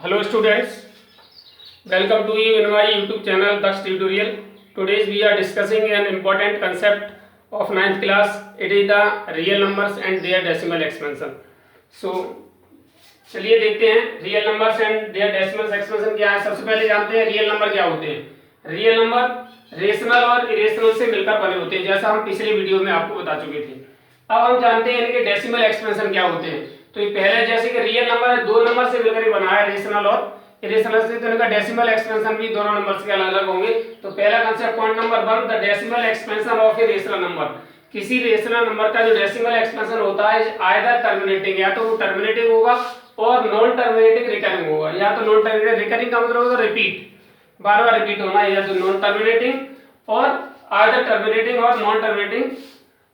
Hello students, welcome to you in my YouTube channel Daksh Tutorial. Today we are discussing an important concept of 9th class. It is the real numbers and their decimal expansion. So चलिए देखते हैं real numbers and their decimal expansion क्या है। सबसे पहले जानते हैं real number क्या होते हैं। रियल नंबर रेशनल और इरेशनल से मिलकर बने होते हैं, जैसा हम पिछले वीडियो में आपको बता चुके थे। अब हम जानते हैं इनके डेसिमल एक्सपेंशन क्या होते हैं। तो ये पहले जैसे कि रियल नंबर है, दो नंबर से मिलकर बना है, रेशनल और इरेशनल से, तो इनका डेसिमल एक्सपेंशन भी दोनों नंबर के अलग अलग होंगे। तो पहला concept point number 1, the decimal expansion of a rational number. किसी रेशनल नंबर का जो डेसिमल एक्सपेंशन होता है आइदर टर्मिनेटिंग, या तो वो टर्मिनेटिंग होगा और नॉन टर्मिनेटिंग रिकरिंग होगा। या तो नॉन टर्मिनेटिंग, रिकरिंग का मतलब होगा रिपीट, बार बार रिपीट होना, या तो नॉन टर्मिनेटिंग और आइदर टर्मिनेटिंग और नॉन टर्मिनेटिंग,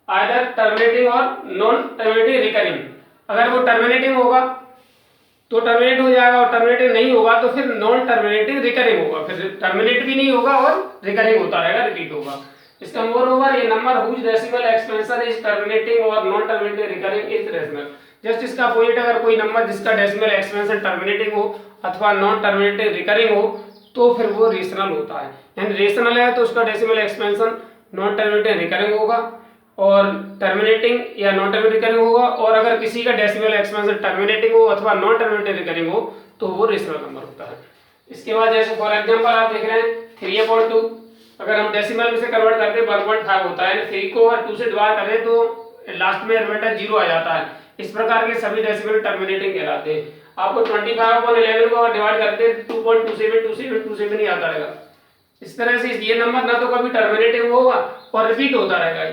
आइदर टर्मिनेटिंग और नॉन टर्मिनेटिंग रिकरिंग। अगर वो टर्मिनेटिंग होगा तो टर्मिनेट हो जाएगा और टर्मिनेटिंग नहीं होगा तो फिर नॉन टर्मिनेटिंग रिकरिंग होगा। फिर टर्मिनेट भी नहीं होगा और रिकरिंग होता रहेगा, रिपीट होगा। इसका मोर ओवर ये number whose decimal expansion is terminating और non terminating recurring is rational. Just इसका अपोजिट, अगर कोई नंबर जिसका डेसिमल एक्सपेंशन टर्मिनेटिंग हो अथवा नॉन टर्मिनेटिंग रिकरिंग हो तो फिर वो रेशनल होता है। यानी रेशनल है तो उसका decimal expansion non terminating recurring होगा और टर्मिनेटिंग या नॉन टर्मिनेटिंग रिकरिंग होगा। और अगर किसी का डेसिमल एक्सपेंशन टर्मिनेटिंग हो अथवा नॉन टर्मिनेटिंग रिकरिंग हो तो वो रेशनल नंबर होता है। इसके बाद जैसे फॉर एग्जांपल आप देख रहे हैं 3/2, अगर हम डेसिमल में से कन्वर्ट करते हैं 1.5 होता है। 3 को अगर 2 से डिवाइड करें तो लास्ट में रिमाइंडर 0 आ जाता है। इस प्रकार के सभी डेसिमल टर्मिनेटिंग कहलाते हैं। आपको 25/11 को अगर डिवाइड करते हैं 2.272727 ही आता रहेगा। इस तरह से ये नंबर ना तो कभी टर्मिनेटिंग होगा और रिपीट होता रहेगा।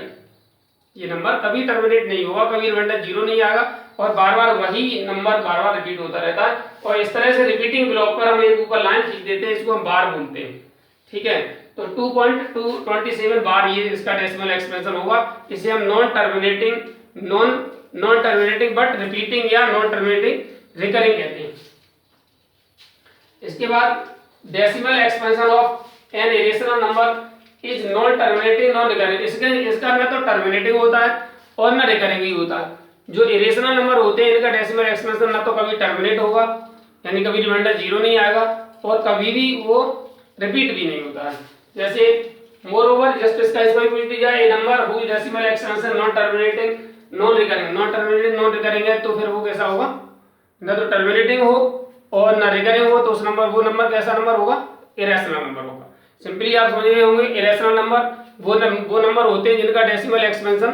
ये नंबर कभी टर्मिनेट नहीं होगा, कभी रिमाइंडर 0 नहीं आएगा और बार बार वही नंबर बार बार रिपीट होता रहता है। और इस तरह से रिपीटिंग ब्लॉक पर हम एक ऊपर लाइन खींच देते हैं, इसको हम बार बोलते हैं। ठीक है, तो 2.227 बार ये इसका डेसिमल एक्सपेंशन होगा। इसे हम नॉन टर्मिनेटिंग बट रिपीटिंग या नॉन टर्मिनेटिंग रिकरिंग कहते हैं। इसके बाद decimal expansion of an irrational number is non terminating non recurring. इसका न तो टर्मिनेटिंग होता है और न रिकरिंग ही होता है। जो इरेशनल नंबर होते हैं इनका डेसिमल एक्सपेंशन ना तो कभी टर्मिनेट होगा, यानी कभी रिमाइंडर 0 नहीं आएगा, और कभी भी वो रिपीट भी नहीं होता है। जैसे मोर ओवर जस्ट इसका इसमें पूछ दिया a number whose decimal expansion non terminating non recurring. Non terminating non recurring है तो फिर वो कैसा होगा, ना तो टर्मिनेटिंग हो और ना रिकरिंग हो, तो उस नंबर वो नंबर कैसा नंबर होगा, इरेशनल नंबर होगा। सिंपली आप समझ गए होंगे, इरेशनल नंबर वो नंबर होते हैं जिनका डेसिमल एक्सपेंशन,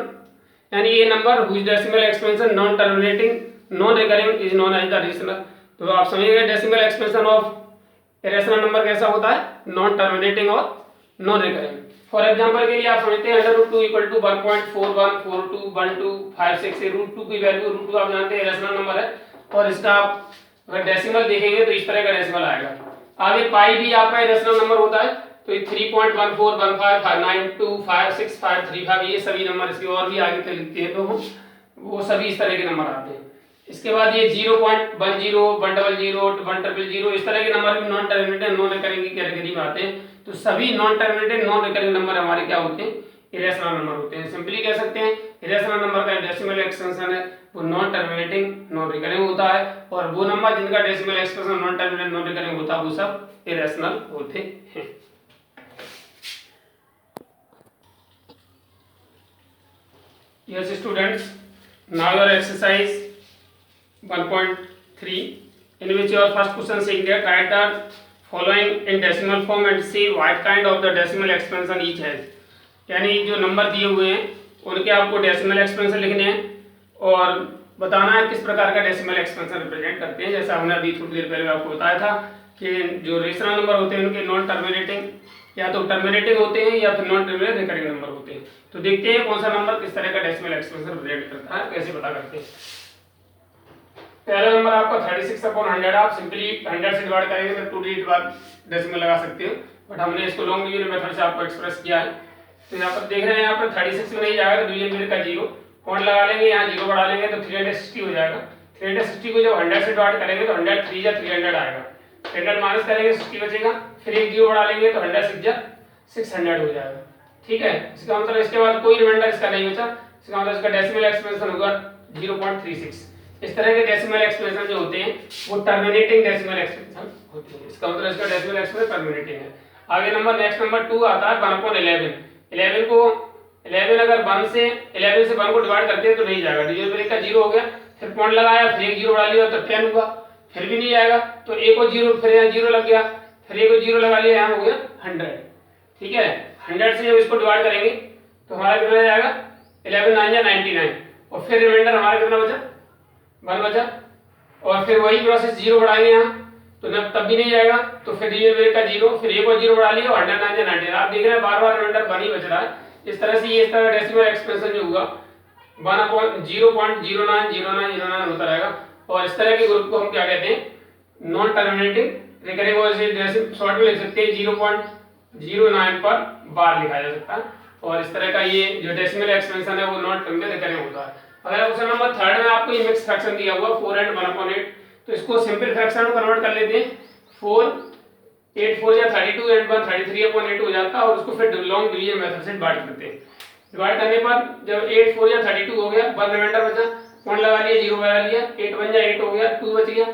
यानी ये number whose decimal expansion non terminating non recurring is known as the rational. तो आप समझिए decimal expansion of irrational number कैसा होता है, नॉन टर्मिनेटिंग और नॉन रिकरिंग। फॉर एग्जांपल के लिए आप समझते हैं √2 = 1.41421256। √2 की वैल्यू, √2 आप जानते हैं इरेशनल नंबर है और इसका आप अगर डेसिमल देखेंगे तो इस तरह का डेसिमल आएगा। आगे पाई भी आपका इरेशनल नंबर होता है, तो 3.141559256535 ये सभी नंबर इसके और भी आगे तक लिखते हैं तो वो सभी इस तरह के नंबर आते हैं। इसके बाद ये 0.10 100 100 इस तरह के नंबर भी नॉन टर्मिनेटिंग नॉन रिकरिंग की कैटेगरी में आते हैं। तो सभी non terminating non recurring number हमारे क्या होते हैं, इरेशनल नंबर होते हैं। सिंपली कह सकते हैं इरेशनल नंबर का डेसिमल एक्सपेंशन है वो नॉन टर्मिनेटिंग नॉन रिकरिंग होता है, और वो नंबर जिनका decimal expansion non terminating non recurring होता है वो सब इरेशनल होते हैं। Yes students, now your exercise 1.3 in which your first question saying that write the following in decimal form and see what kind of the decimal expansion each has। यानी जो number दिए हुए हैं उनके आपको डेसिमल एक्सपेंशन लिखने हैं और बताना है किस प्रकार का डेसिमल एक्सपेंशन रिप्रेजेंट करते हैं। जैसा हमने अभी थोड़ी देर पहले आपको बताया था कि जो रेशनल नंबर होते हैं उनके नॉन टर्मिनेटिंग या तो टर्मिनेटिंग होते हैं या फिर नॉन टर्मिनेटिंग रिकरिंग नंबर होते हैं। तो देखते हैं कौन सा नंबर किस तरह का डेसिमल एक्सपेंशन रिप्रेजेंट करता है, कैसे पता करते हैं। पहला नंबर आपका 36/100, आप सिंपली 100 से डिवाइड करेंगे तो 2 डिजिट बाद डेसिमल लगा सकते हो, बट हमने इसको लॉन्ग डिवीजन मेथड से आपको एक्सप्रेस किया है। तो यहाँ पर देख रहे हैं, यहाँ पर 36 में नहीं जाएगा तो डिवीजन का 0 पॉइंट लगा लेंगे, यहाँ 0 बढ़ा लेंगे तो 360 हो जाएगा। 360 को जब 100 से डिवाइड करेंगे तो 100 3 या 300 आएगा। 300 माइनस करेंगे 60 बचेगा, फिर एक 0 बढ़ा लेंगे तो 100 600 हो जाएगा। ठीक है, इसका मतलब इसके बाद कोई रिमाइंडर इसका नहीं बचा। इसका मतलब इसका डेसिमल एक्सपेंशन होगा 0.36। इस तरह के डेसिमल एक्सप्रेशन जो होते हैं वो टर्मिनेटिंग डेसिमल एक्सप्रेशन होते हैं। इसका मतलब इसका डेसिमल एक्सप्रेशन टर्मिनेटिंग है। आगे नंबर नेक्स्ट नंबर 2 आता है 1/11। 11 को 11 अगर 1 से 11 से 1 को डिवाइड करते हैं तो नहीं जाएगा, डिविजन का 0 हो गया, फिर पॉइंट लगाया, फिर एक 0 बढ़ा लिया तो 10 हुआ, फिर भी नहीं जाएगा, तो एक और 0, फिर यहाँ 0 लग गया, फिर एक और 0 लगा लिया, यहाँ हो गया 100। ठीक है, 100 से जब इसको डिवाइड करेंगे तो हमारा कितना जाएगा 11 9 या 99, और फिर रिमाइंडर हमारा कितना बचा 1 बचा, और फिर वही प्रोसेस 0 बढ़ाएंगे यहाँ तो न तब भी नहीं जाएगा, तो फिर डिविजन का 0, फिर एक और 0 बढ़ा लिया, 109 या 99। आप देख रहे हैं बार बार रिमाइंडर 1 ही बच रहा है। इस तरह से ये इस तरह डेसिमल एक्सप्रेशन जो हुआ 1/0.090909 होता रहेगा। और इस तरह के ग्रुप को हम क्या कहते हैं नॉन टर्मिनेटिंग रिकरिंग, और इसे शॉर्ट में लिख सकते हैं 0.09 पर बार लिखा जा सकता है। और इस तरह का ये जो डेसिमल एक्सप्रेशन है वो नॉन टर्मिनेटिंग रिकरिंग होता है। अगर क्वेश्चन नंबर 3 में आपको ये मिक्स फ्रैक्शन दिया हुआ 4 and 1/8, तो इसको सिंपल फ्रैक्शन में कन्वर्ट कर लेते हैं। 4 8 4 या 32 and 1 33/8 हो जाता है, और उसको फिर लॉन्ग डिवीजन मेथड से डिवाइड करते हैं। डिवाइड करने पर जब 8 4 या 32 हो गया, 1 रिमाइंडर बचा, पॉइंट लगा लिया, 0 बढ़ा लिया, 8 1 या 8 हो गया, 2 बच गया,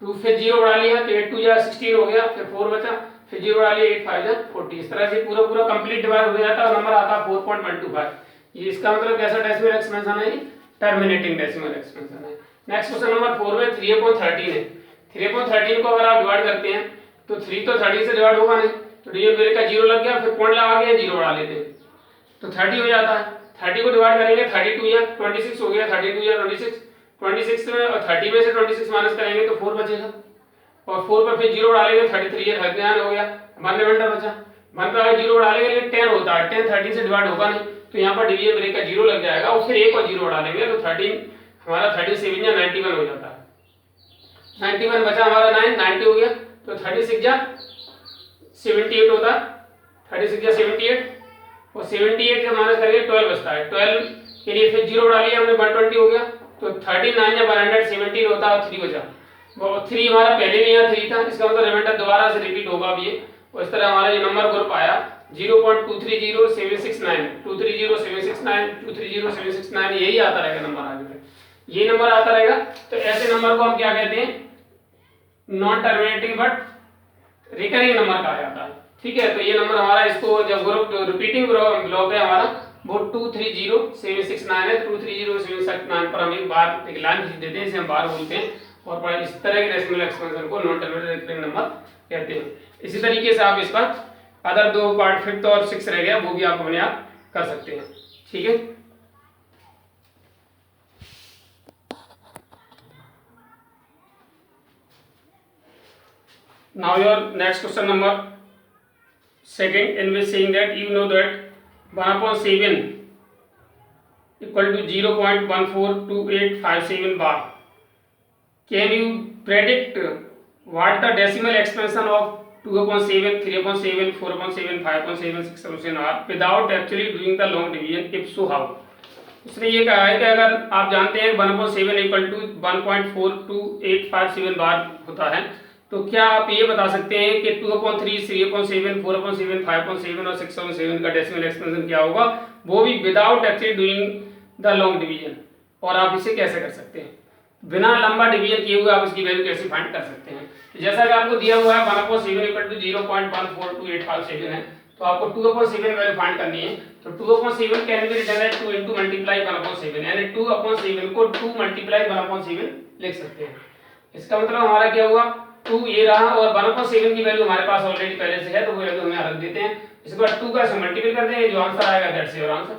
2 फिर 0 बढ़ा लिया तो 8 2 या 16 हो गया, फिर 4 बचा, फिर 0 बढ़ा लिया, 8 5 या 40। इस तरह से पूरा पूरा कंप्लीट डिवाइड हो जाता है और नंबर आता है 4.125। ये इसका मतलब कैसा डेसिमल एक्सपेंशन है, टर्मिनेटिंग डेसिमल एक्सपेंशन है। नेक्स्ट क्वेश्चन नंबर 4 में 3/13 है। 3/13 को अगर आप डिवाइड करते हैं तो 3 तो 30 से डिवाइड होगा नहीं, तो डिविजन का 0 लग गया, फिर पॉइंट लगा के 0 बढ़ा लेते हैं तो 30 हो जाता है। 30 को डिवाइड करेंगे 32 या 26 हो गया, 32 या 26 में, और 30 में से 26 माइनस करेंगे तो 4 बचेगा, और 4 पर फिर 0 बढ़ा लेंगे 33 या 39 हो गया, 1 रिमाइंडर बचा, 1 पर अगर 0 बढ़ा लेंगे 10 होता है, 10 30 से डिवाइड होगा नहीं, तो यहाँ पर डिवीजन ब्रेक का 0 लग जाएगा, और फिर एक और 0 बढ़ा लेंगे तो 13 हमारा 37 या 91 हो जाता है। 91 बचा हमारा 9, 90 हो गया, तो 36 या 78 होता है, 36 या 78, और 78 से माइनस करके 12 बचता है। 12 के लिए फिर 0 बढ़ा लिया हमने, 120 हो गया, तो 39 या 117 होता है, 3 बचा, वो 3 हमारा पहले भी यहाँ 3 था, इसका मतलब रिमाइंडर दोबारा से रिपीट होगा अब ये, और इस तरह हमारा ये नंबर ग्रुप आया 0.230769, 230769, 230769, यही आता रहेगा नंबर आगे तक, ये नंबर आता रहेगा। तो ऐसे नंबर को हम क्या कहते हैं non terminating but recurring number कहा जाता है। ठीक है, तो ये नंबर हमारा, इसको जब ग्रुप रिपीटिंग ब्लॉक है हमारा वो 230769 है, 230769 पर हम एक बार एक लाइन खींच देते हैं, इसे हम बार बोलते हैं, और इस तरह के डेसिमल एक्सपेंशन को नॉन टर्मिनेटिंग रिकरिंग नंबर कहते हैं। इसी तरीके से आप इसका अदर 2 पार्ट 5th और 6th रह गया, वो भी आप अपने आप कर सकते हैं। ठीक है, now your next question number 2nd, in which saying that you know that 1/7 equal to 0.142857 bar. Can you predict what the decimal expansion of 2/7, 3/7, 4/7, 5/7, 6/7 are without actually doing the long division? If so, how? उसने ये कहा है कि अगर आप जानते हैं 1/7 equal to 1.42857 बार होता है, तो क्या आप ये बता सकते हैं कि 2/3, 3/7, 4/7, 5/7 और 6/7 का डेसिमल एक्सपेंशन क्या होगा, वो भी without actually doing the long division. और आप इसे कैसे कर सकते हैं, बिना लंबा डिवीजन किए हुए आप इसकी वैल्यू कैसे फाइंड कर सकते हैं। जैसा कि आपको दिया हुआ है 1/7 इक्वल टू 0.14285 है, तो आपको 2/7 वैल्यू फाइंड करनी है, तो 2/7 can be written as 2 into multiply 1/7, यानी 2/7 को 2 मल्टीप्लाई 1/7 लिख सकते हैं। इसका मतलब हमारा क्या हुआ 2 ये रहा, और 1/7 की वैल्यू हमारे पास ऑलरेडी पहले से है, तो वो वैल्यू हम यहाँ रख देते हैं। इसके बाद 2 का मल्टीप्लाई कर देंगे, जो आंसर आएगा दैट्स योर आंसर।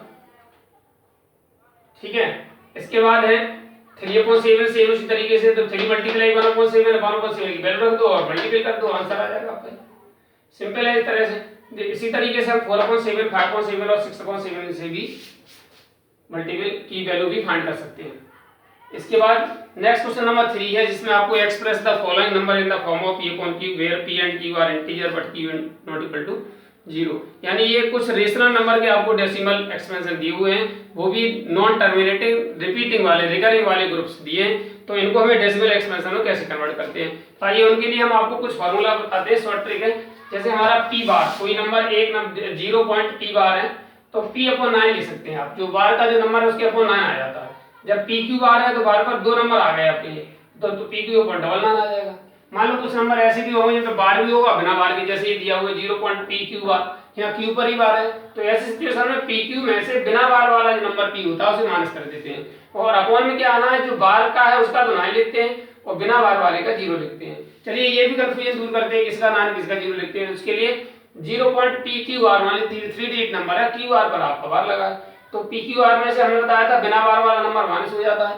ठीक है, इसके बाद है 3/7, सेम उसी तरीके से, तो 3 मल्टीप्लाई 1/7, 1/7 की वैल्यू रख दो और मल्टीप्लाई कर दो, आंसर आ जाएगा आपका। सिंपल है इस तरह से। इसी तरीके से हम 4/7, 5/7 और 6/7 से भी मल्टीपल की वैल्यू भी फाइंड कर सकते हैं। इसके बाद नेक्स्ट क्वेश्चन नंबर 3 है, जिसमें आपको express the following number in the form of p upon q where p and q are integer but q not equal to 0। यानी ये कुछ रेशनल नंबर के आपको डेसिमल एक्सपेंशन दिए हुए हैं, वो भी नॉन टर्मिनेटिंग रिपीटिंग वाले रिकरिंग वाले ग्रुप्स दिए हैं, तो इनको हमें डेसिमल एक्सपेंशन में कैसे कन्वर्ट करते हैं। तो आइए उनके लिए हम आपको कुछ फार्मूला बताते हैं, शॉर्ट ट्रिक है। जैसे हमारा p बार, कोई नंबर एक 0 पॉइंट p बार है, तो p/9 लिख सकते हैं आप, जो बार का जो नंबर है उसके अपॉन 9 आ जाता है। जब पी क्यू बार है तो बार पर 2 नंबर आ गए आपके, तो पी क्यू ऊपर डबल मान आ जाएगा। मान लो कुछ नंबर ऐसे भी होंगे जिसमें बार भी होगा बिना बार के, जैसे ये दिया हुआ 0.pq बार, यहाँ क्यू पर ही बार है, तो ऐसी सिचुएशन में पी क्यू में से बिना बार वाला जो नंबर पी होता है उसे माइनस कर देते हैं, और अपॉन में क्या आना है, जो बार का है उसका तो 9 लिखते हैं और बिना बार वाले का 0 लिखते हैं। चलिए ये भी कंफ्यूजन दूर करते हैं, किसका 9 किसका 0 लिखते हैं। उसके लिए 0.pqr मान लीजिए 3 डिजिट नंबर है, क्यू आर पर आपका बार लगा है, तो pqr में से हमने बताया था बिना बार वाला नंबर माइनस हो जाता है,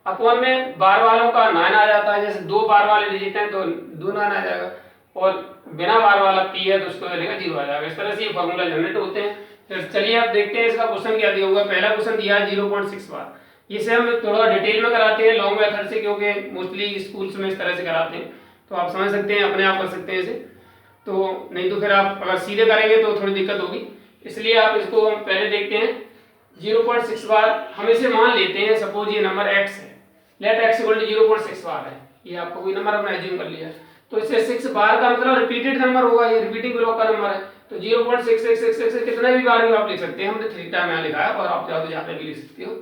अपॉन में बार वालों का 9 आ जाता है, जैसे 2 बार वाले डिजिट हैं तो 2 9 आ जाएगा, और बिना बार वाला पी है तो उसको मिलेगा 0 आ जाएगा। इस तरह से ये फॉर्मूला जनरेट होते हैं। फिर चलिए आप देखते हैं इसका क्वेश्चन क्या दिया हुआ है। पहला क्वेश्चन दिया है 0.6 बार, इसे हम थोड़ा डिटेल में कराते हैं लॉन्ग मेथड से, क्योंकि मोस्टली स्कूल्स में इस तरह से कराते हैं, तो आप समझ सकते हैं, अपने आप कर सकते हैं इसे, तो नहीं तो फिर आप अगर सीधे करेंगे तो थोड़ी दिक्कत होगी, इसलिए आप इसको हम पहले देखते हैं। 0.6 बार हम इसे मान लेते हैं, सपोज ये नंबर x है, लेट x इक्वल टू 0.6 बार है, ये आपको कोई नंबर हमने एज्यूम कर लिया है, तो इससे 6 बार का मतलब रिपीटेड नंबर होगा, ये रिपीटिंग ब्लॉक का नंबर है, तो 0.6666 कितने भी बार भी आप लिख सकते हैं, हमने 3 टाइम यहाँ लिखा है और आप चाहो तो यहाँ पे भी लिख सकते हो।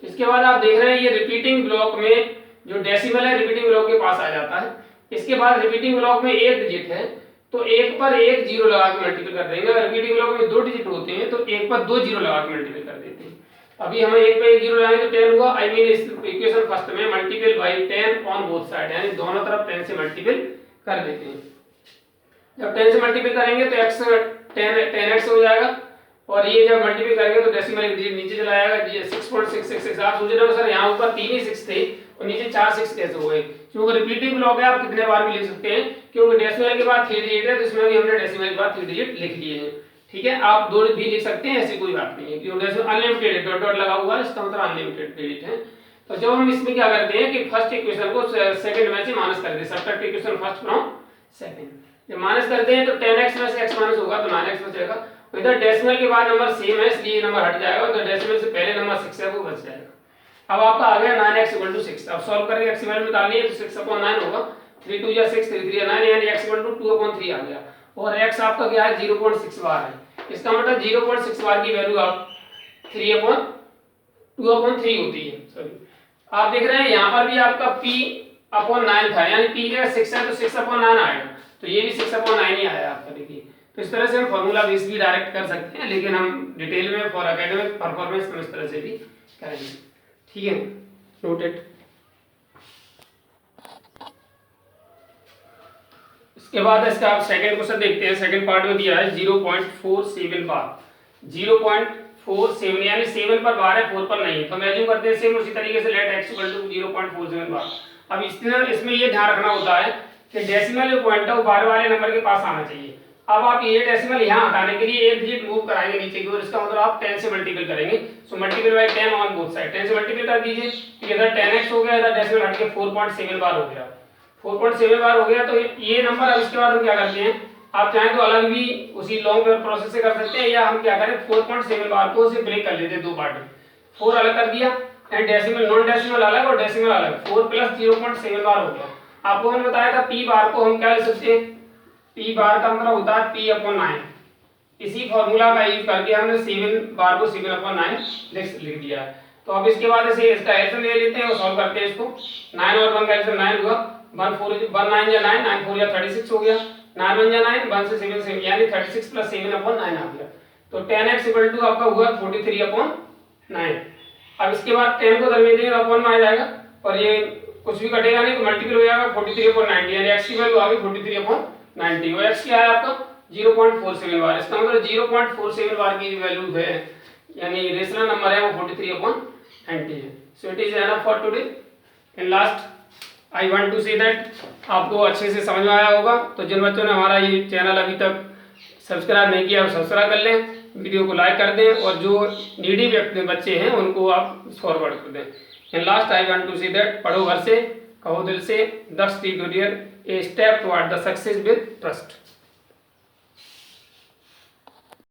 इसके बाद आप देख रहे हैं ये रिपीटिंग ब्लॉक में जो डेसिमल है रिपीटिंग ब्लॉक के पास आ जाता है, इसके बाद रिपीटिंग ब्लॉक में 1 डिजिट है तो 1 पर 1 जीरो लगा के मल्टीप्लाई कर देंगे, अगर रिपीटिंग ब्लॉक में 2 डिजिट होते हैं तो 1 पर 2 जीरो लगा के मल्टीप्लाई कर देते हैं। अभी हमें 1 पे 1 जीरो लगाएंगे तो 10 हुआ, आई मीन इस इक्वेशन फर्स्ट में multiple bye 10 on both side, यानी दोनों तरफ 10 से मल्टीपल कर देते हैं। जब 10 से मल्टीपल करेंगे तो x 10x हो जाएगा, और ये जब मल्टीपल करेंगे तो डेसिमल एक डिजिट नीचे चला जाएगा, 6.666। आप सोच रहे हो सर यहाँ ऊपर 3 ही 6 थे और नीचे 4 6 कैसे हो गए, क्योंकि रिपीटिंग ब्लॉक है, आप कितने बार भी लिख सकते हैं, क्योंकि डेसिमल के बाद 3 डिजिट है तो इसमें भी हमने डेसिमल के बाद 3 डिजिट लिख लिए हैं। ठीक है, आप 2 भी लिख सकते हैं, ऐसी कोई बात नहीं है, क्योंकि डेसिमल अनलिमिटेड है, डॉट डॉट लगा हुआ है, इसका मतलब अनलिमिटेड डिजिट है। तो जब हम इसमें क्या करते हैं कि फर्स्ट इक्वेशन को सेकंड में से माइनस कर देते हैं, subtract equation first from second, जब माइनस करते हैं तो 10x में से x माइनस होगा तो 9x बचेगा, इधर डेसिमल के बाद नंबर सेम है इसलिए नंबर हट जाएगा, तो डेसिमल से पहले नंबर 6 है वो बच जाएगा। अब आपका आ गया 9x इक्वल टू 6, अब सॉल्व करके x की वैल्यू निकालिए तो 6/9 होगा, 3 2 6 3 3 9, यानी x इक्वल टू 2/3 आ गया, और x आपका क्या है 0.6 बार है, इसका मतलब 0.6 बार की वैल्यू आप 3/2/3 होती है। सॉरी, आप देख रहे हैं यहाँ पर भी आपका p/9 था, यानी p का 6 है तो 6/9 आएगा, तो ये भी 6/9 ही आया आपका। देखिए तो इस तरह से हम फार्मूला बेस भी डायरेक्ट कर सकते हैं, लेकिन हम डिटेल में फॉर एकेडमिक परफॉर्मेंस हम इस तरह से भी करेंगे। ठीक है, नोटेड। इसके बाद इसका आप सेकंड क्वेश्चन देखते हैं, सेकंड पार्ट में दिया है 0.47 बार, 0.47 यानी 7 पर बार है 4 पर नहीं है, तो हम एज्यूम करते हैं सेम उसी तरीके से लेट x इक्वल टू 0.47 बार। अब इसमें ये ध्यान रखना होता है कि डेसिमल जो पॉइंट है वो बार वाले नंबर के पास आना चाहिए। अब आप ये डेसिमल यहाँ हटाने के लिए 1 डिजिट मूव कराएंगे नीचे की ओर, इसका मतलब आप 10 से मल्टीपल करेंगे, so multiple bye 10 on both side, 10 से मल्टीपल कर दीजिए, इधर 10x हो गया, इधर डेसिमल हट के 4.7 बार हो गया, 4.7 बार हो गया। तो ये नंबर, अब इसके बाद हम क्या करते हैं, आप चाहें तो अलग भी उसी लॉन्ग प्रोसेस से कर सकते हैं, या हम क्या करें 4.7 बार को उसे ब्रेक कर लेते हैं 2 पार्ट में, 4 अलग कर दिया एंड डेसिमल नॉन डेसिमल अलग और डेसिमल अलग, 4 प्लस 0.7 बार हो गया। आपको मैंने बताया था p बार को हम क्या लिख सकते हैं, p बार का मतलब होता है p/9, इसी फॉर्मूला का यूज करके हमने 7 बार को 7/9 लिख दिया है। तो अब इसके बाद ऐसे इसका एलसीएम ले लेते हैं और सॉल्व करते हैं इसको, 9 और 1 का एलसीएम 9 हुआ, 1 9 या 9, 9 4 या 36 हो गया, 9 1 या 9, 1 से 7 7 यानी 36 प्लस 7/9 आ गया, तो 10x इक्वल टू आपका हुआ 43/9। अब इसके बाद 10 को दरमियान देंगे अपॉन में आ जाएगा, और ये कुछ भी कटेगा नहीं तो मल्टीपल हो जाएगा 43/90, यानी x की वैल्यू आ गई 43/90, और x क्या है आपका 0.47 बार, इसका मतलब 0.47 बार की वैल्यू है, यानी रेशनल नंबर है वो 43/90 है। So it is enough for today. And last I want to say that आपको अच्छे से समझ में आया होगा, तो जिन बच्चों ने हमारा ये चैनल अभी तक सब्सक्राइब नहीं किया वो सब्सक्राइब कर लें, वीडियो को लाइक कर दें, और जो नीडी व्यक्ति बच्चे हैं उनको आप फॉरवर्ड कर दें। And last I want to say that पढ़ो घर से, कहो दिल से, Daksh tutorial a step toward the success with trust.